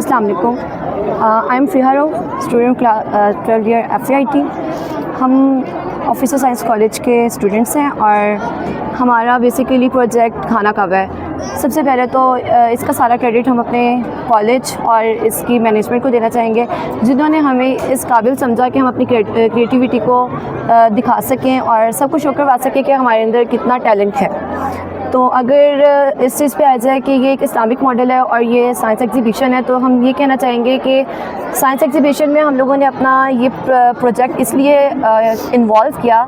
अस्सलाम वालेकुम। I am Fiharo, student 12th year FIT। हम ऑफिसर साइंस कॉलेज के स्टूडेंट्स हैं और हमारा बेसिकली प्रोजेक्ट खाना काबा है। सबसे पहले तो इसका सारा क्रेडिट हम अपने कॉलेज और इसकी मैनेजमेंट को देना चाहेंगे, जिन्होंने हमें इस काबिल समझा कि हम अपनी क्रिएटिविटी को दिखा सकें और सबको शो करवा सकें कि हमारे अंदर कितना टैलेंट है। तो अगर इस चीज़ पे आ जाए कि ये एक इस्लामिक मॉडल है और ये साइंस एग्जीबिशन है, तो हम ये कहना चाहेंगे कि साइंस एग्जीबिशन में हम लोगों ने अपना ये प्रोजेक्ट इसलिए इन्वॉल्व किया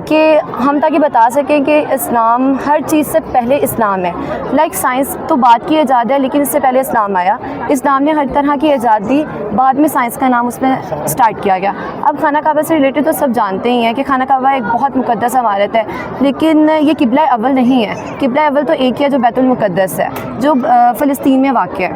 कि हम ताकि बता सकें कि इस्लाम हर चीज़ से पहले इस्लाम है। लाइक साइंस तो बाद की ईजाद है, लेकिन इससे पहले इस्लाम आया। इस्लाम ने हर तरह की ईजाद दी, बाद में साइंस का नाम उसमें स्टार्ट किया गया। अब खाना काबा से रिलेटेड तो सब जानते ही हैं कि खाना काबा एक बहुत मुक़द्दस इमारत है, लेकिन ये किबला अव्वल नहीं है। किबला अव्वल तो एक ही है जो बैतुल मुक़द्दस है, जो फ़लस्तीन में वाक़ है।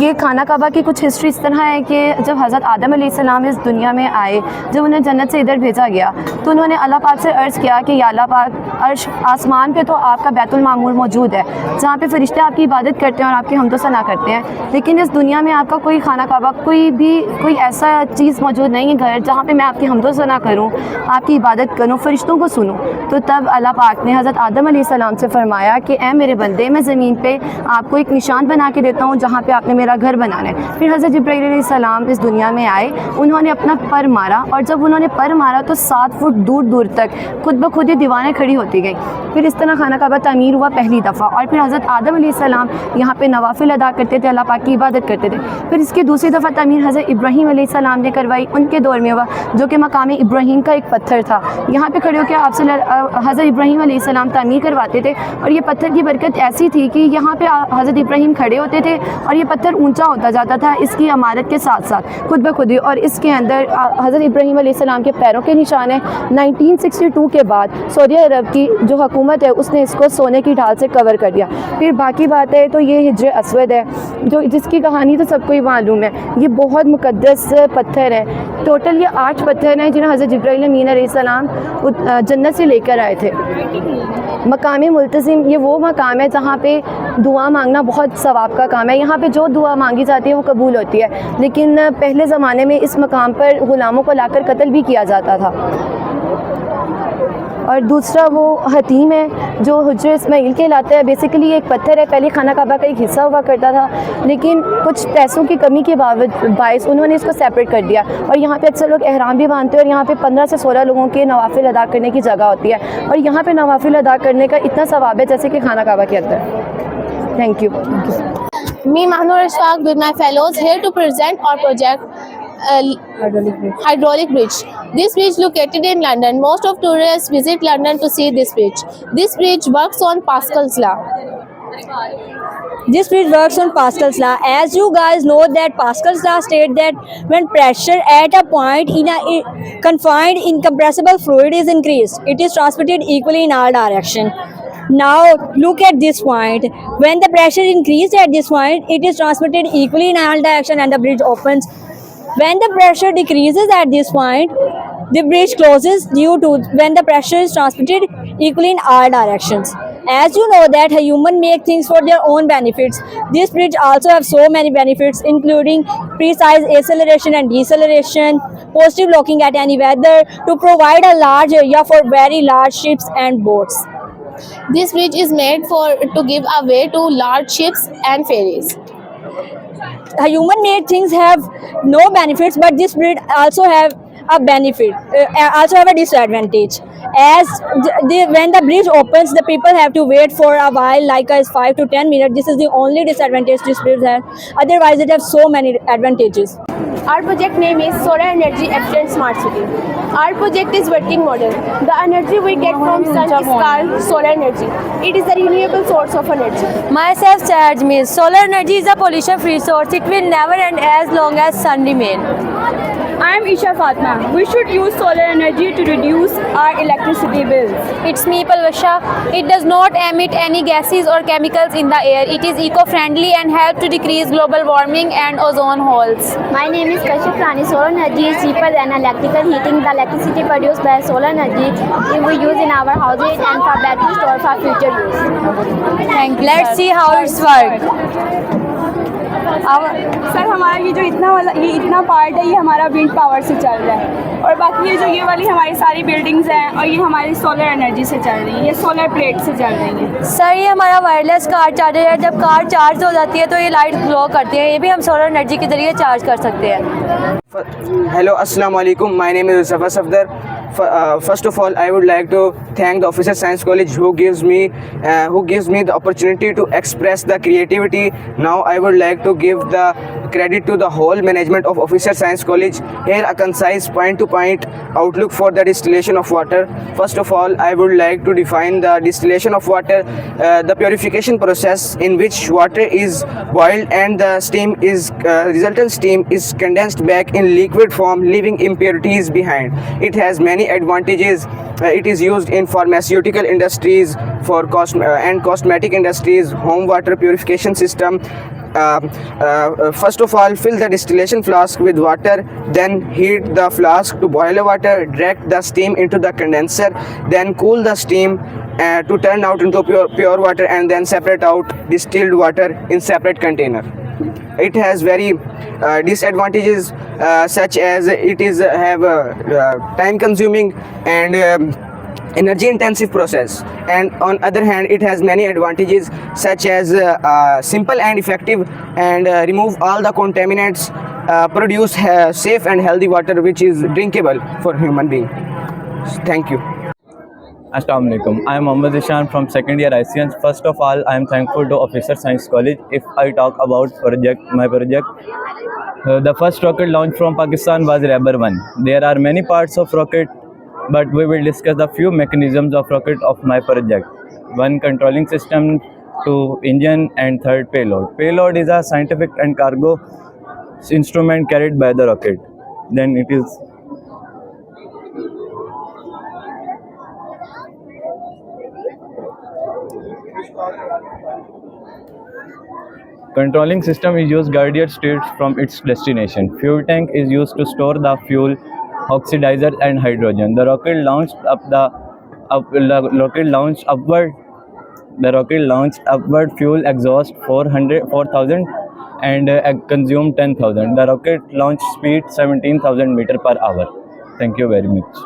ये खाना काबा की कुछ हिस्ट्री इस तरह है कि जब हज़रत आदम अलैहिस्सलाम इस दुनिया में आए, जब उन्हें जन्नत से इधर भेजा गया, तो उन्होंने अल्लाह पाक से अर्ज़ किया कि या अल्लाह पाक, अर्श आसमान पे तो आपका बैतुल मामूर मौजूद है, जहाँ पे फ़रिश्ते आपकी इबादत करते हैं और आपकी हम्दो सना करते हैं, लेकिन इस दुनिया में आपका कोई खाना काबा, कोई ऐसा चीज़ मौजूद नहीं है घर जहाँ पे मैं आपकी हम्दो सना करूँ, आपकी इबादत करूँ, फ़रिश्तों को सुनूँ। तो तब अल्लाह पाक ने हज़रत आदम अलैहिस्सलाम से फ़रमाया कि ऐ मेरे बंदे, मैं ज़मीन पे आपको एक निशान बना के देता हूँ जहाँ पे आपने मेरा घर बनाना है। फिर हज़रत जिब्राईल अलैहिस्सलाम इस दुनिया में आए, उन्होंने अपना पर मारा, और जब उन्होंने पर मारा तो 7 फुट दूर दूर तक खुद ब खुद ही दीवारें खड़ी होती गई। फिर इस तरह खाना काबा तामीर हुआ पहली दफ़ा, और फिर हज़रत आदम अलैहिस्सलाम यहाँ पे नवाफिल अदा करते थे, अल्लाह पाक की इबादत करते थे। फिर इसकी दूसरी दफ़ा तामीर हज़रत इब्राहीम अलैहिस्सलाम ने करवाई, उनके दौर में हुआ, जो कि मकाम इब्राहीम का एक पत्थर था। यहाँ पे खड़े होकर आपसे हज़रत इब्राहीम अलैहिस्सलाम तामीर करवाते थे, और ये पत्थर की बरकत ऐसी थी कि यहाँ पे हज़रत इब्राहीम खड़े होते थे और ये पत्थर ऊंचा होता जाता था इसकी इमारत के साथ साथ खुद ब खुद ही। और इसके अंदर हज़रत इब्राहीम अलैहिस्सलाम के पैरों के निशान है। 1962 के बाद सऊदी अरब की जो हुकूमत है उसने इसको सोने की ढाल से कवर कर दिया। फिर बाकी बात है तो ये हिज्र अस्वद है, जो जिसकी कहानी तो सबको ही मालूम है। ये बहुत मुक़द्दस पत्थर है। टोटल ये 8 पत्थर हैं जिन्हें हज़रत जिब्राईल अमीन अलैहिस्सलाम जन्नत से लेकर आए थे। मकाम मुल्तज़िम ये वो मकाम है जहाँ पे दुआ मांगना बहुत सवाब का काम है। यहाँ पे जो दुआ मांगी जाती है वो कबूल होती है, लेकिन पहले ज़माने में इस मकाम पर ग़ुलामों को लाकर कत्ल भी किया जाता था। और दूसरा वो हतीम है जो हुज्र इस्माइल कहलाता है। बेसिकली एक पत्थर है, पहले खाना काबा का एक हिस्सा हुआ करता था, लेकिन कुछ पैसों की कमी के बायस उन्होंने इसको सेपरेट कर दिया। और यहाँ पे अक्सर लोग एहराम भी बांधते हैं, और यहाँ पे 15 से 16 लोगों के नवाफिल अदा करने की जगह होती है, और यहाँ पे नवाफिल अदा करने का इतना सवाब है जैसे कि खाना काबा के अंदर। Thank you. Me, Mahnur Ishfaq, with my fellows, here to present our project hydraulic bridge. This bridge located in London. Most of tourists visit London to see this bridge. This bridge works on Pascal's law. This bridge works on Pascal's law. As you guys know that Pascal's law states that when pressure at a point in a confined incompressible fluid is increased, it is transmitted equally in all directions. Now look at this point. When the pressure increased at this point, it is transmitted equally in all directions and the bridge opens. When the pressure decreases at this point, the bridge closes due to when the pressure is transmitted equally in all directions. As you know that humans make things for their own benefits, this bridge also have so many benefits, including precise acceleration and deceleration, positive locking at any weather, to provide a large area for very large ships and boats. This bridge is made to give a way to large ships and ferries. Human-made things have no benefits, but this bridge also have a benefit, also have a disadvantage. As when the bridge opens, the people have to wait for a while, like as 5 to 10 minutes. This is the only disadvantage this bridge has. Otherwise, it has so many advantages. Our project name is Solar Energy Efficient Smart City. Our project is working model. The energy we get from sun is called solar energy. It is a renewable source of energy. Myself charge means solar energy is a pollution-free source. It will never end as long as sun remain. I am Isha Fatma. We should use solar energy to reduce our electricity bills. It's me, Palvasha. It does not emit any gases or chemicals in the air. It is eco-friendly and help to decrease global warming and ozone holes. My name is Kashif Rani. Solar energy is cheaper than electrical heating. The electricity produced by solar energy we use in our houses and for battery store for future use. Let's see how it's work. Sir हमारा ये जो इतना part है ये हमारा wind power से चल रहा है, और बाकी ये वाली हमारी सारी बिल्डिंग्स हैं और ये हमारी सोलर एनर्जी से चल रही है, ये सोलर प्लेट से चल रही है। सर ये हमारा वायरलेस कार चार्जर है, जब कार चार्ज हो जाती है तो ये लाइट ग्लो करती है, ये भी हम सोलर एनर्जी के जरिए चार्ज कर सकते हैं। Hello, Assalamu alaikum. My name is Zafar Safdar. First of all, I would like to thank the Officer Science College who gives me the opportunity to express the creativity. Now I would like to give the credit to the whole management of Officer Science College. Here a concise point-to-point outlook for the distillation of water. First of all, I would like to define the distillation of water, the purification process in which water is boiled and the resultant steam is condensed back in liquid form, leaving impurities behind. It has many advantages. It is used in pharmaceutical industries, for cosmetic industries, home water purification system. First of all, fill the distillation flask with water, then heat the flask to boiler water, direct the steam into the condenser, then cool the steam to turn out into pure water, and then separate out distilled water in separate container. It has very disadvantages such as it is have time consuming and energy intensive process, and on other hand it has many advantages such as simple and effective, and remove all the contaminants, produce safe and healthy water which is drinkable for human being. Thank you. Assalamu alaikum. I am Mohammad Ishan from second year ICS. First of all, I am thankful to Officer Science College. If I talk about my project, the first rocket launch from Pakistan was Rabar 1. There are many parts of rocket, but we will discuss the few mechanisms of rocket of my project. One, controlling system; two, engine; and third, payload. Payload is a scientific and cargo instrument carried by the rocket. Then it is controlling system is used guided straight from its destination. Fuel tank is used to store the fuel, oxidizer and hydrogen. The rocket launched upward. The rocket launched upward fuel exhaust 4,000 and consumed 10,000. The rocket launch speed 17,000 meter per hour. Thank you very much.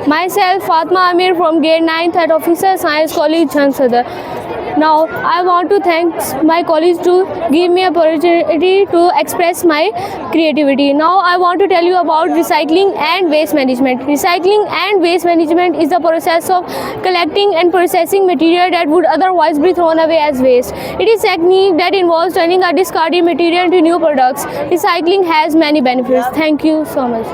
Myself, Fatma Amir from grade 9th at Officer Science College, Jhansadar. Now, I want to thank my college to give me an opportunity to express my creativity. Now, I want to tell you about recycling and waste management. Recycling and waste management is the process of collecting and processing material that would otherwise be thrown away as waste. It is a technique that involves turning a discarded material into new products. Recycling has many benefits. Thank you so much.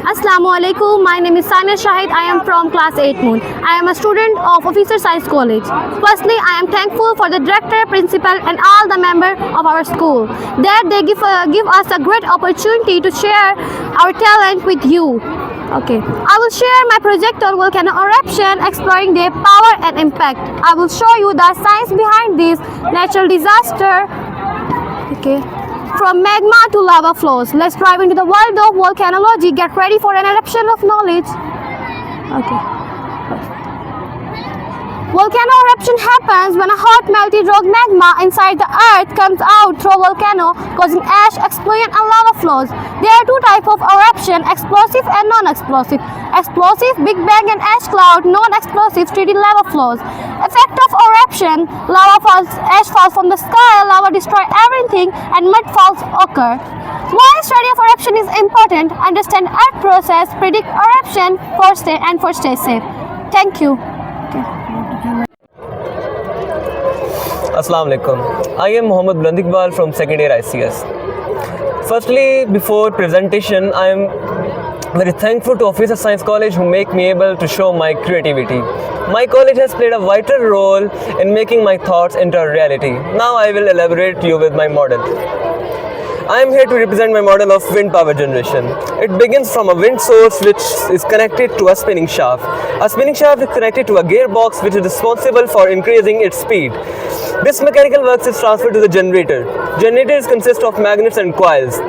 Assalamu alaikum. My name is Sania Shahid. I am from class 8 Moon. I am a student of Officer Science College. Firstly, I am thankful for the director, principal and all the members of our school that they give us a great opportunity to share our talent with you. Okay, I will share my project on volcano eruption, exploring their power and impact. I will show you the science behind this natural disaster. Okay. From magma to lava flows, let's dive into the world of volcanology. Get ready for an eruption of knowledge. Okay. Volcano eruption happens when a hot melted rock magma inside the earth comes out through a volcano, causing ash, explosion and lava flows. There are two types of eruption, explosive and non-explosive. Explosive, big bang and ash cloud. Non-explosive, steady lava flows. Effect of eruption: lava falls, ash falls from the sky, lava destroys everything and mud falls occur. Why study of eruption is important? Understand earth process, predict eruption for stay safe. Thank you. Assalamu alaikum. I am Mohammad Buland Iqbal from second year ICS. Firstly, before presentation, I am very thankful to Officer Science College who make me able to show my creativity. My college has played a vital role in making my thoughts into a reality. Now I will elaborate you with my model. I am here to represent my model of wind power generation. It begins from a wind source which is connected to a spinning shaft. A spinning shaft is connected to a gearbox which is responsible for increasing its speed. This mechanical works is transferred to the generator. Generators consist of magnets and coils.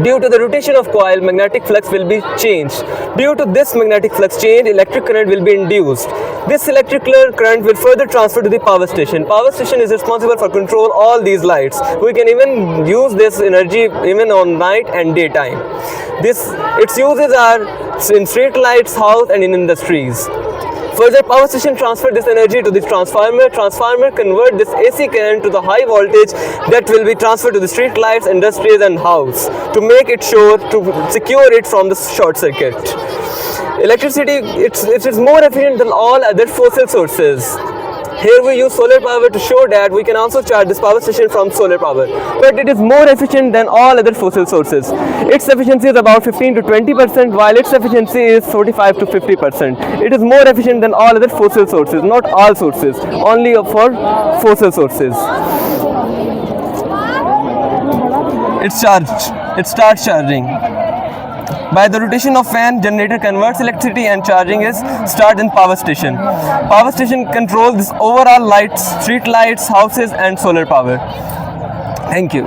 Due to the rotation of coil, magnetic flux will be changed. Due to this magnetic flux change, electric current will be induced. This electrical current will further transfer to the power station. Power station is responsible for control all these lights. We can even use this energy even on night and daytime. Its uses are in street lights, house and in industries. Further, power station transfer this energy to the transformer. Transformer convert this AC current to the high voltage that will be transferred to the street lights, industries and house to make it sure to secure it from the short circuit. Electricity, it is more efficient than all other fossil sources. Here we use solar power to show that we can also charge this power station from solar power. But it is more efficient than all other fossil sources. Its efficiency is about 15 to 20%, while its efficiency is 45 to 50%. It is more efficient than all other fossil sources, not all sources, only for fossil sources. It starts charging. By the rotation of fan, generator converts electricity and charging is start in power station. Power station controls this overall lights, street lights, houses and solar power. Thank you.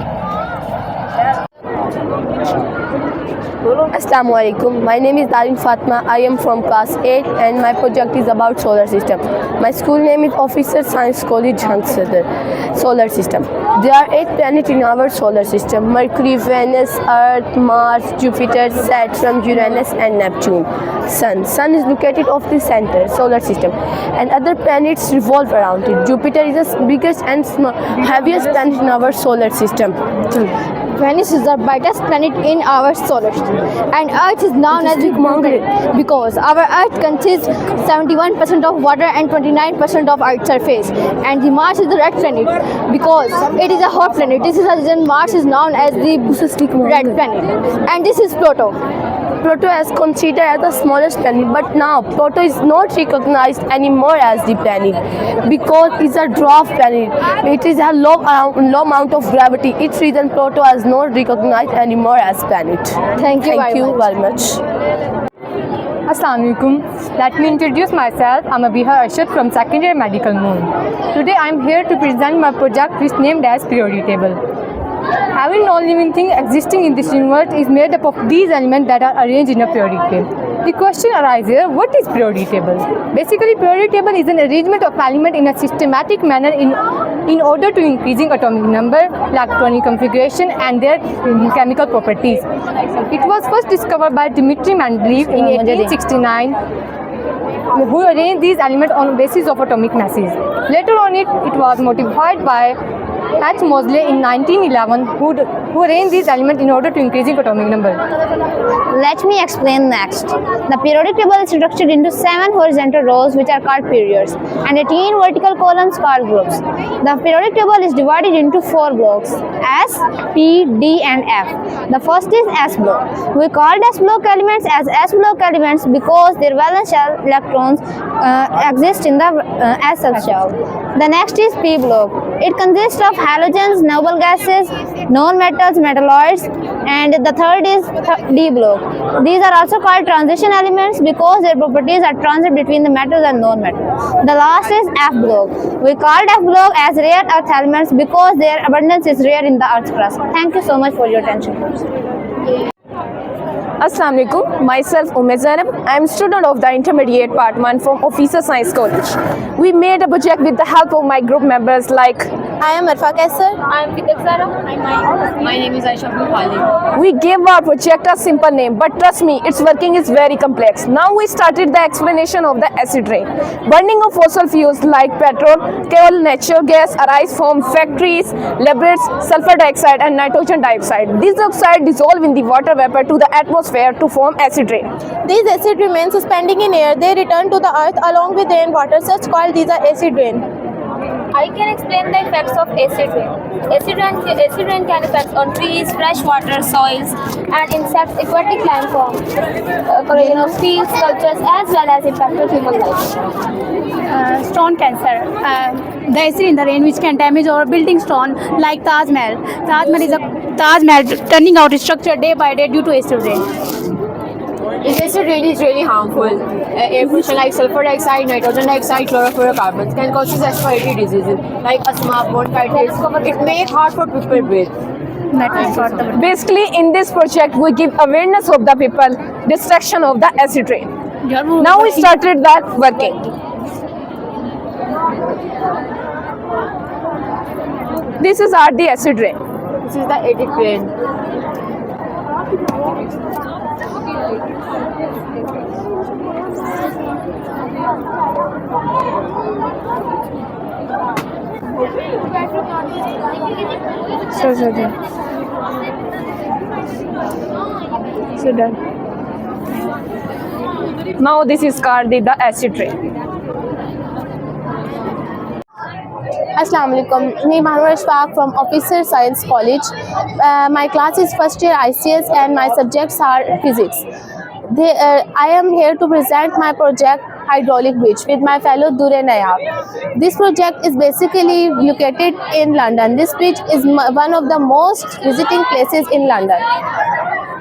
Assalamualaikum. My name is Darin Fatma. I am from class 8 and my project is about solar system. My school name is Officer Science College Jhansadar. Solar system. There are 8 planets in our solar system: Mercury, Venus, Earth, Mars, Jupiter, Saturn, Uranus and Neptune. Sun is located off the center solar system and other planets revolve around it. Jupiter is the biggest and heaviest planet in our solar system. Venus is the brightest planet in our solar system, and Earth is known as the moon because our Earth consists 71% of water and 29% of Earth's surface. And the Mars is the red planet because it is a hot planet. This is the reason Mars is known as the red planet. And this is Pluto. Pluto is considered as the smallest planet, but now Pluto is not recognized anymore as the planet because it's a dwarf planet. It is a low amount of gravity. Its reason Pluto is not recognized anymore as planet. Thank you very much. Assalamualaikum. Let me introduce myself. I'm Abiha Arshad from Second Year Medical Moon. Today I'm here to present my project which named as periodic table. Every non-living thing existing in this universe is made up of these elements that are arranged in a periodic table. The question arises here, what is periodic table? Basically, periodic table is an arrangement of elements in a systematic manner in order to increasing atomic number, electronic configuration and their chemical properties. It was first discovered by Dmitry Mendeleev in 1869, who arranged these elements on the basis of atomic masses. Later on it was modified by H. Moseley in 1911, who arranged these elements in order to increasing atomic number. Let me explain next. The periodic table is structured into 7 horizontal rows which are called periods and 18 vertical columns called groups. The periodic table is divided into 4 blocks: S, P, D and F. The first is S block. We called S block elements as S block elements because their valence shell electrons exist in the S subshell. The next is P block. It consists of halogens, noble gases, non-metals, metalloids, and the third is D block. These are also called transition elements because their properties are transit between the metals and non-metals. The last is F block. We called F block as rare earth elements because their abundance is rare in the earth's crust. Thank you so much for your attention. Assalamualaikum. Myself Umair Zainab. I am student of the intermediate part 1 from Officer Science College. We made a project with the help of my group members like I am Arfa Kaisar. I am Fidak Zara. My name is Aisha Bukhari. We gave our project a simple name, but trust me, its working is very complex. Now we started the explanation of the acid rain. Burning of fossil fuels like petrol, coal, natural gas arise from factories, laboratories, sulfur dioxide and nitrogen dioxide. These oxides dissolve in the water vapor to the atmosphere to form acid rain. These acid remain suspending in air. They return to the earth along with rainwater, such called these are acid rain. I can explain the effects of acid rain. Acid rain can affect on trees, fresh water, soils, and insects, aquatic land forms, corrosion of steel sculptures, as well as impact on human life. Stone cancer. The acid in the rain which can damage our building stone like Taj Mahal. Taj Mahal turning out its structure day by day due to acid rain. Acid rain is really harmful. Air pollution like sulfur dioxide, nitrogen dioxide, chlorofluorocarbons can cause respiratory diseases like asthma, bronchitis. It makes hard for people to breathe. Basically, in this project, we give awareness of the people, destruction of the acid rain. Now we started that working. This is the acid rain. This is the acid rain. So done. Now this is called the acid rain. Assalamu alaikum. Me Mahnoor Ashfaq from Officer Science College. My class is first year ICS and my subjects are physics. I am here to present my project Hydraulic Bridge with my fellow Dure Nayab. This project is basically located in London. This bridge is one of the most visiting places in London.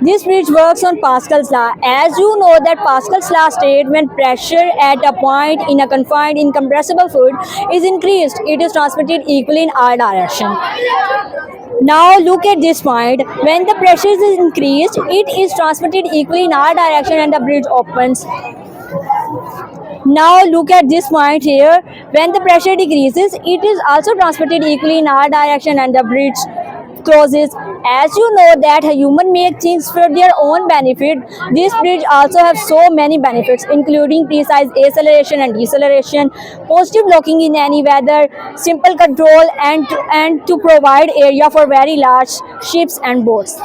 This bridge works on Pascal's law. As you know that Pascal's law states when pressure at a point in a confined incompressible fluid is increased, it is transmitted equally in all directions. Now look at this point. When the pressure is increased, it is transmitted equally in all directions and the bridge opens. Now look at this point here. When the pressure decreases, it is also transmitted equally in all directions and the bridge closes. As you know that a human makes things for their own benefit, this bridge also has so many benefits, including precise acceleration and deceleration, positive locking in any weather, simple control, and to provide area for very large ships and boats.